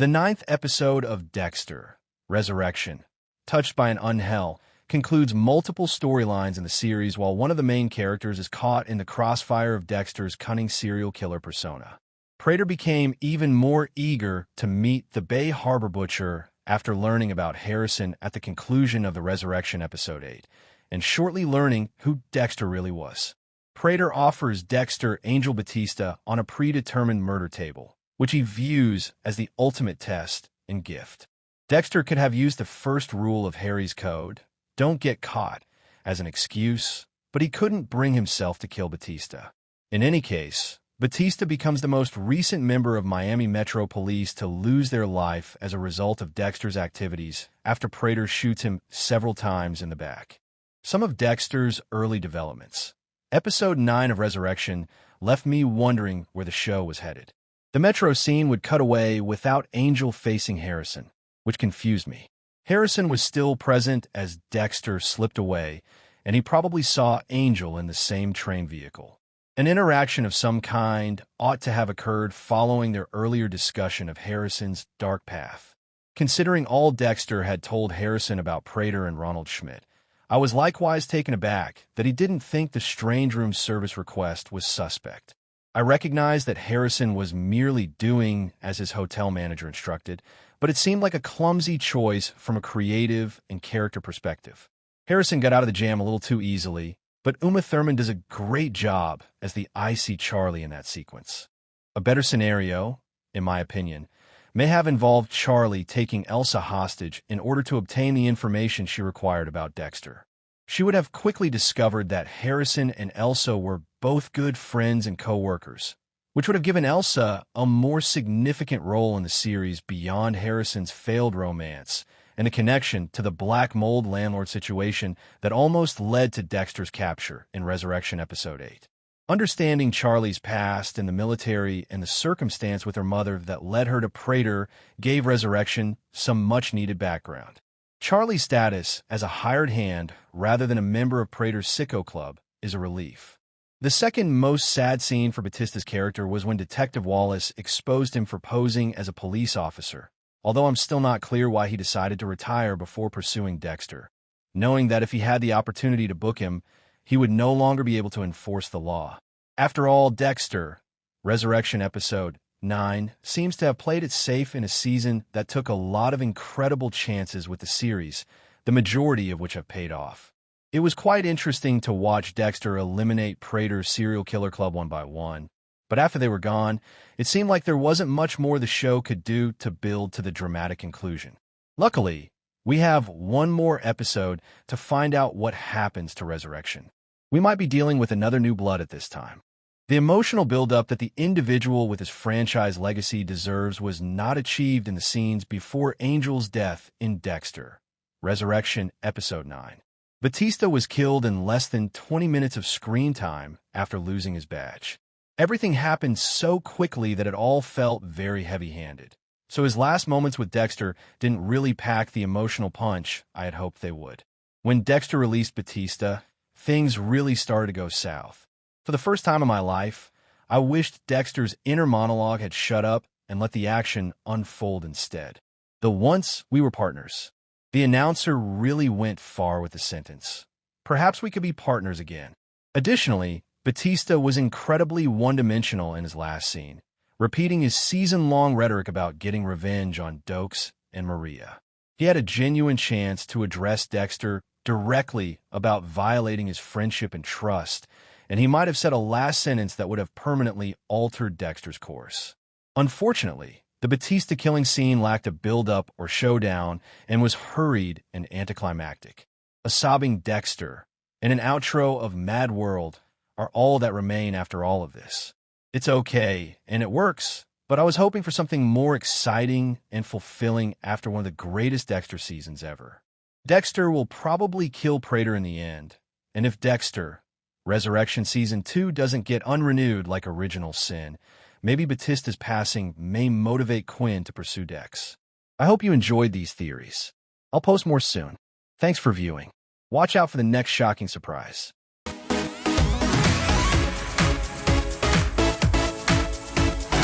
The ninth episode of Dexter, Resurrection, Touched by an Ángel, concludes multiple storylines in the series while one of the main characters is caught in the crossfire of Dexter's cunning serial killer persona. Prater became even more eager to meet the Bay Harbor Butcher after learning about Harrison at the conclusion of the Resurrection Episode 8, and shortly learning who Dexter really was. Prater offers Dexter Angel Batista on a predetermined murder table, which he views as the ultimate test and gift. Dexter could have used the first rule of Harry's code, don't get caught, as an excuse, but he couldn't bring himself to kill Batista. In any case, Batista becomes the most recent member of Miami Metro Police to lose their life as a result of Dexter's activities after Prater shoots him several times in the back. Some of Dexter's early developments. Episode 9 of Resurrection left me wondering where the show was headed. The Metro scene would cut away without Angel facing Harrison, which confused me. Harrison was still present as Dexter slipped away, and he probably saw Angel in the same train vehicle. An interaction of some kind ought to have occurred following their earlier discussion of Harrison's dark path. Considering all Dexter had told Harrison about Prater and Ronald Schmidt, I was likewise taken aback that he didn't think the strange room service request was suspect. I recognized that Harrison was merely doing as his hotel manager instructed, but it seemed like a clumsy choice from a creative and character perspective. Harrison got out of the jam a little too easily, but Uma Thurman does a great job as the icy Charley in that sequence. A better scenario, in my opinion, may have involved Charley taking Elsa hostage in order to obtain the information she required about Dexter. She would have quickly discovered that Harrison and Elsa were both good friends and co-workers, which would have given Elsa a more significant role in the series beyond Harrison's failed romance and a connection to the black mold landlord situation that almost led to Dexter's capture in Resurrection Episode 8. Understanding Charley's past in the military and the circumstance with her mother that led her to Prater gave Resurrection some much-needed background. Charley's status as a hired hand rather than a member of Prater's sicko club is a relief. The second most sad scene for Batista's character was when Detective Wallace exposed him for posing as a police officer, although I'm still not clear why he decided to retire before pursuing Dexter, knowing that if he had the opportunity to book him, he would no longer be able to enforce the law. After all, Dexter, Resurrection Episode 9, seems to have played it safe in a season that took a lot of incredible chances with the series, the majority of which have paid off. It was quite interesting to watch Dexter eliminate Prater's serial killer club one by one, but after they were gone, it seemed like there wasn't much more the show could do to build to the dramatic conclusion. Luckily, we have one more episode to find out what happens to Resurrection. We might be dealing with another new blood at this time. The emotional buildup that the individual with his franchise legacy deserves was not achieved in the scenes before Angel's death in Dexter, Resurrection Episode 9. Batista was killed in less than 20 minutes of screen time after losing his badge. Everything happened so quickly that it all felt very heavy-handed. So his last moments with Dexter didn't really pack the emotional punch I had hoped they would. When Dexter released Batista, things really started to go south. For the first time in my life, I wished Dexter's inner monologue had shut up and let the action unfold instead. The once we were partners. The announcer really went far with the sentence. Perhaps we could be partners again. Additionally, Batista was incredibly one-dimensional in his last scene, repeating his season-long rhetoric about getting revenge on Dokes and Maria. He had a genuine chance to address Dexter directly about violating his friendship and trust, and he might have said a last sentence that would have permanently altered Dexter's course. Unfortunately, the Batista killing scene lacked a build-up or showdown and was hurried and anticlimactic. A sobbing Dexter and an outro of Mad World are all that remain after all of this. It's okay, and it works, but I was hoping for something more exciting and fulfilling after one of the greatest Dexter seasons ever. Dexter will probably kill Prater in the end, and if Dexter, Resurrection Season 2 doesn't get unrenewed like Original Sin, maybe Batista's passing may motivate Quinn to pursue Dex. I hope you enjoyed these theories. I'll post more soon. Thanks for viewing. Watch out for the next shocking surprise.